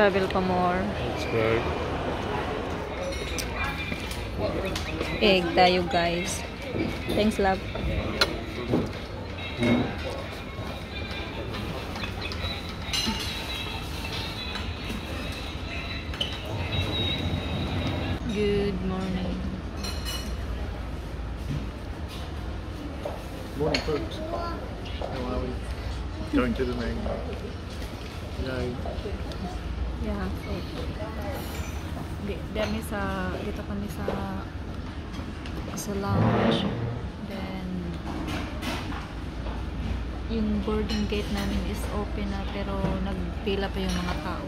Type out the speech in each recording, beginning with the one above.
travel pa more. Let's go. Egg tayo guys. Thanks love. Good morning. Morning folks. How are we? Going to the main. Yay. Yeah, so dito kami sa lounge. Then yung boarding gate namin is open na pero nagpila pa yung mga tao.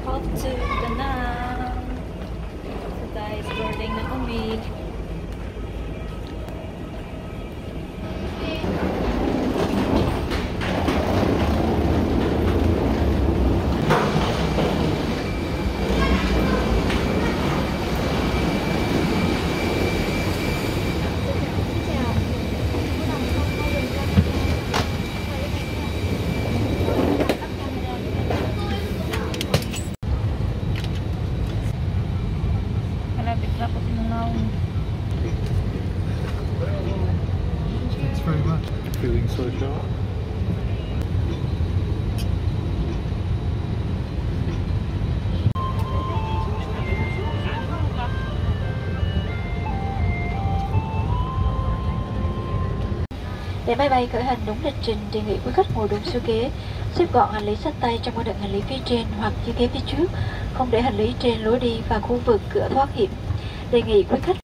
Off to the now. So guys, boarding na kami. Thanks very much. Feeling so sharp. Để máy bay khởi hành đúng lịch trình, đề nghị quý khách ngồi đúng số ghế, xếp gọn hành lý xách tay trong đựng hành lý phía trên hoặc chiếc ghế phía trước, không để hành lý trên lối đi và khu vực cửa thoát hiểm. Đề nghị quý khách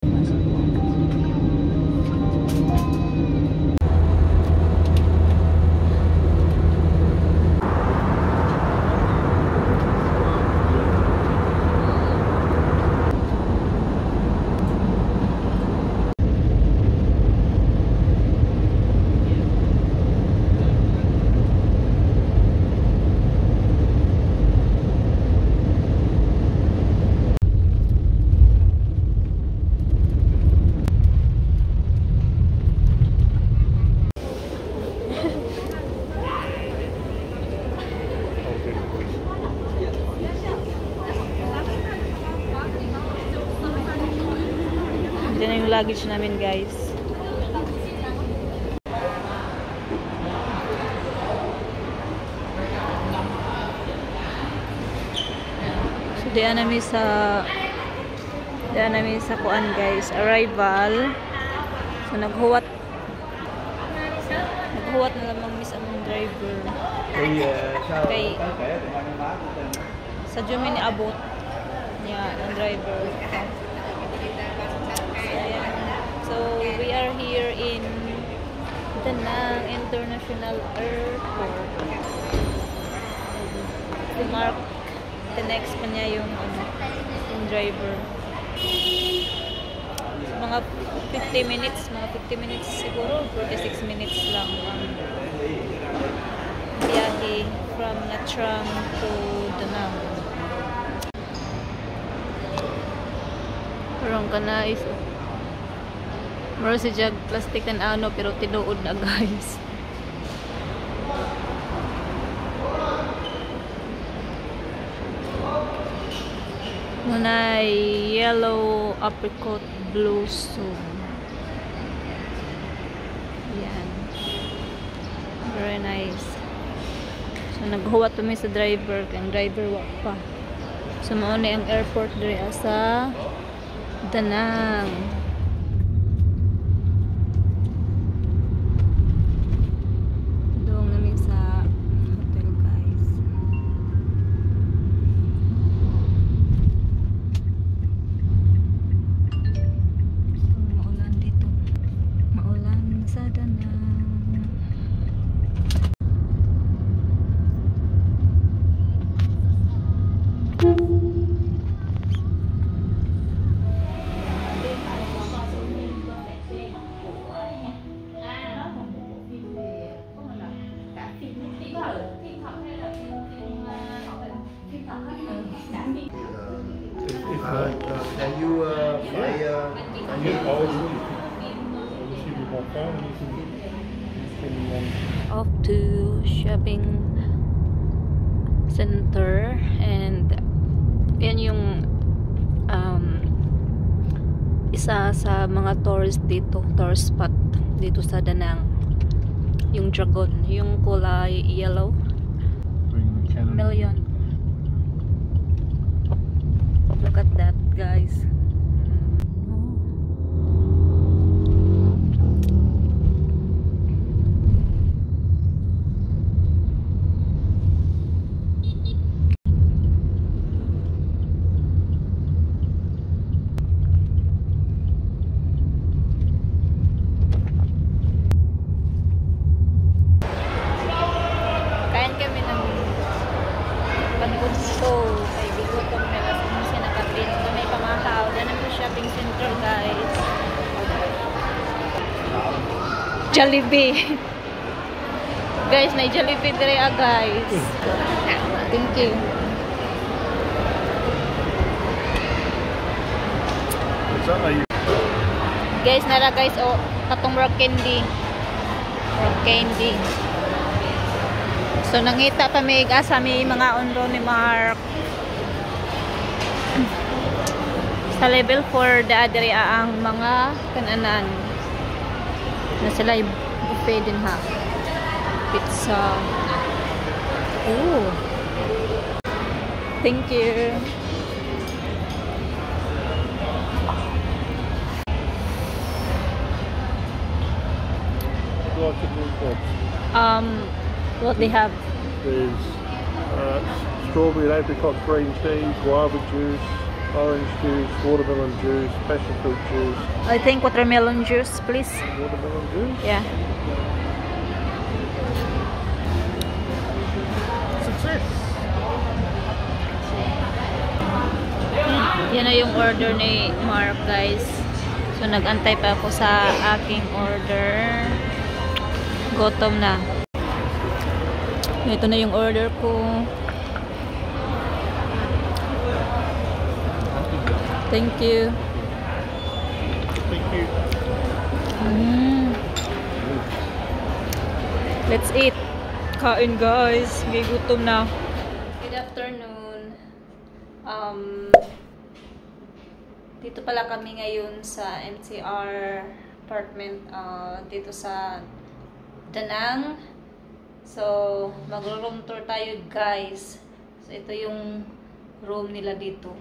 Yan na yung luggage namin guys. So diyan namin sa kuan guys, arrival. So naghuwat na lamang miss ang driver. Kay sa Jumin abot niya ang driver. So we are here in Da Nang International Airport. To mark the next pa niya yung driver. So, mga 50 minutes siguro, 46 minutes lang ang biyahe from Nha Trang to Da Nang. Parang kana is meron si jag plastic na ano pero tinuod na guys. Munay yellow apricot blossom. Yan. Very nice. So naghuwat kami sa driver, kang driver wa pa. So mao ni ang airport diri sa Da Nang. Can you fly? Can you always Off to shopping center, and yan yung isa sa mga tourist spot dito sa Danang, yung dragon, yung kulay yellow, million. Look at that, guys. Jollibee. Guys, may Jollibee dire guys. Thank you. Guys, nara guys, oh, katong rock candy. Rock candy. So nangita pa may asa may mga unro ni Mark. Sa level 4 dire ang mga kananan. Na sila yung buffet din ha. Pizza. Oh. Thank you. What they have? There's strawberry and apricot green tea, guava juice, orange juice, watermelon juice, passion fruit juice. I think watermelon juice, please. Watermelon juice? Yeah. Success! Yan na yung order ni Mark, guys. So nag-antay pa ako sa aking order. Gutom na. Ito na yung order ko. Thank you. Thank you. Let's eat. Kain, guys. May gutom na. Good afternoon. Dito pala kami ngayon sa MTR apartment dito sa Danang. So, mag-room tour tayo, guys. So, ito yung room nila dito.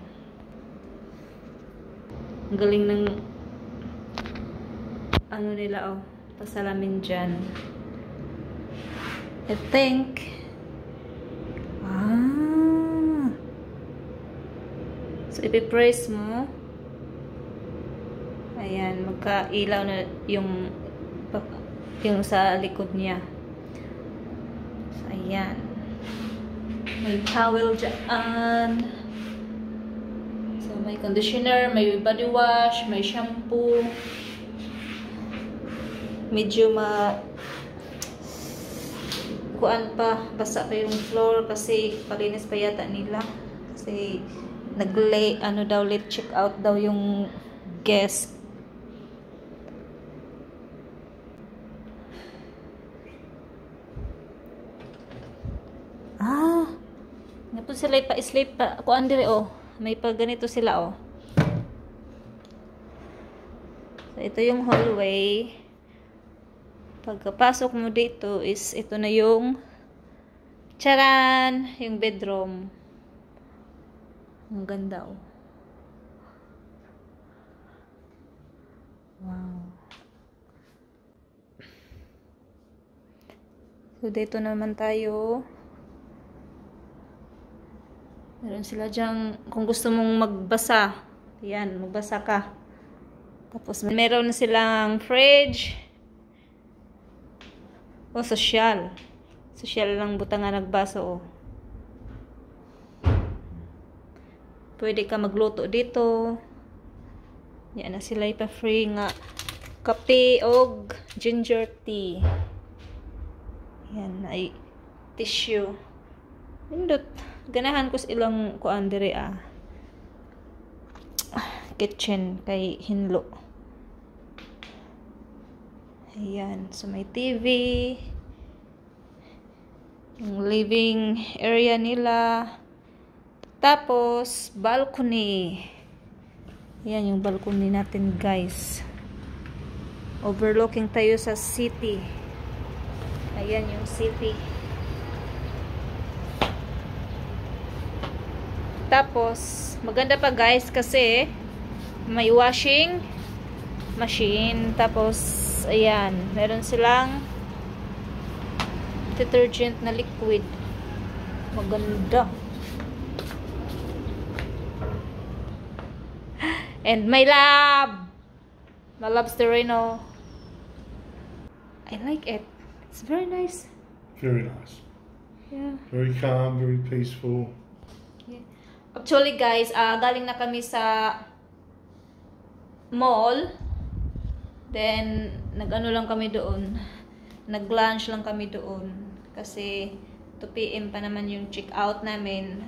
Ang galing ng ano nila, oh, pasalamin dyan. I think so ipipress mo, ayan, magka-ilaw na yung sa likod niya. So ayan, may towel dyan. May conditioner, may body wash, may shampoo. Medyo kuan pa, basa pa yung floor kasi palinis pa yata nila. Kasi nag-late check out daw yung guest. Napun sila pa-sleep pa. Kuan dire, oh. May pag ganito sila, oh. So, ito yung hallway. Pagkapasok mo dito is ito na yung charan, yung bedroom. Ang ganda, oh. Wow. So, dito naman tayo. Meron sila dyang, kung gusto mong magbasa, yan, magbasa ka. Tapos, meron silang fridge. O, social. Social lang buta nga nagbaso, oh. Pwede ka magluto dito. Yan na sila ipa-free nga kape o ginger tea. Yan, ay tissue. Indot. Ganahan ko sa ilang kuan dire, kitchen kay hinlo. Ayan. So, may TV. Yung living area nila. Tapos, balcony. Ayan yung balcony natin, guys. Overlooking tayo sa city. Ayan yung city. Tapos, maganda pa, guys, kasi may washing machine. Tapos, ayan. Meron silang detergent na liquid. Maganda. And my lab. My lobster Reno. I like it. It's very nice. Very nice. Yeah. Very calm, very peaceful. Yeah. Actually, guys, galing na kami sa mall. Then, nag-ano lang kami doon. Nag-lunch lang kami doon. Kasi, 2 PM pa naman yung check-out namin.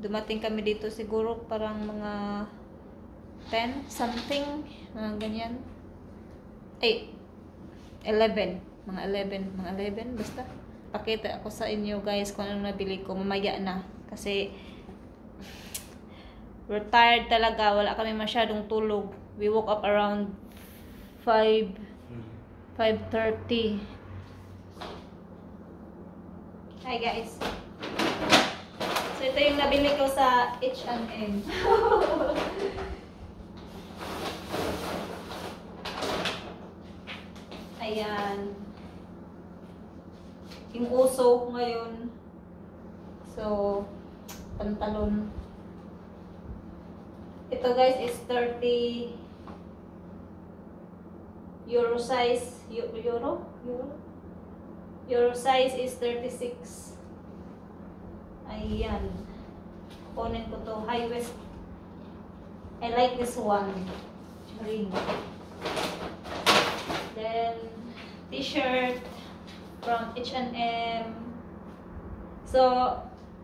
Dumating kami dito siguro parang mga 10 something. Mga ganyan. Ay, 11. Mga 11. Basta, pakita ako sa inyo, guys, kung ano nabili ko. Mamaya na. Kasi, we're tired talaga. Wala kami masyadong tulog. We woke up around 5:30. Hi, guys. So, ito yung nabili ko sa H&M. Ayan. Yung uso ngayon. So, pantalon. Ito, guys, is 30 euro size. Euro size is 36. Ayan. Kunin ko to. High waist. I like this one. Ring. Then, t-shirt from H&M. So,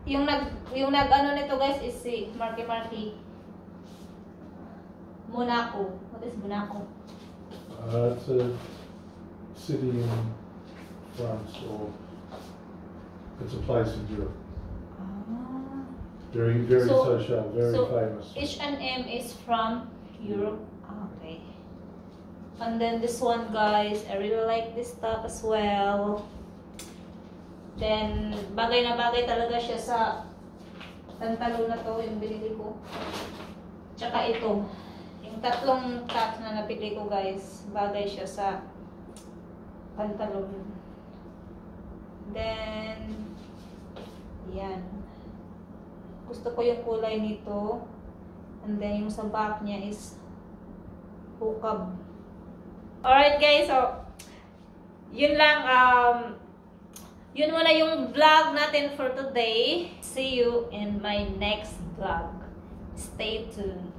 yung nag-ano nito, guys, is si Marky. Monaco. What is Monaco? It's a city in France, or it's a place in Europe. Very social, very famous. H&M is from Europe. Okay. And then this one, guys, I really like this top as well. Then, bagay na bagay talaga siya sa pantalon na to, yung binili ko. Tsaka ito. Yung tatlong top na nabili ko, guys, bagay siya sa pantalon. Then, yan. Gusto ko yung kulay nito. And then, yung sa back niya is hukab. Alright, guys, so, yun lang, yun muna yung vlog natin for today. See you in my next vlog. Stay tuned.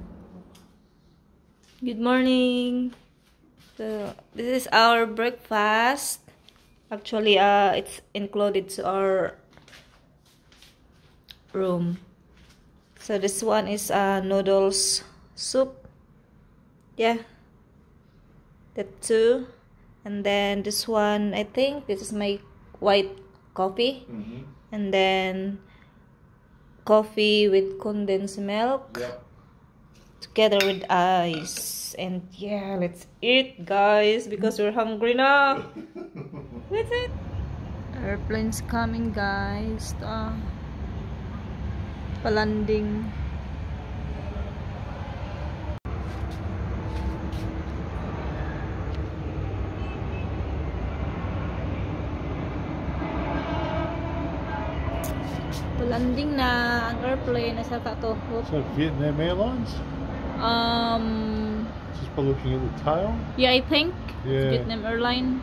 Good morning. So, this is our breakfast. Actually, it's included to our room. So, this one is noodles soup. Yeah. That two. And then this one, I think this is my white coffee. And then coffee with condensed milk. Yep. Together with ice. And yeah, let's eat, guys, because we're hungry now. That's it. Airplane's coming, guys. Palanding. Palanding na ang airplane. Nasa to. So Vietnam Airlines? Just by looking at the tail? Yeah, I think. Yeah. Vietnam Airlines.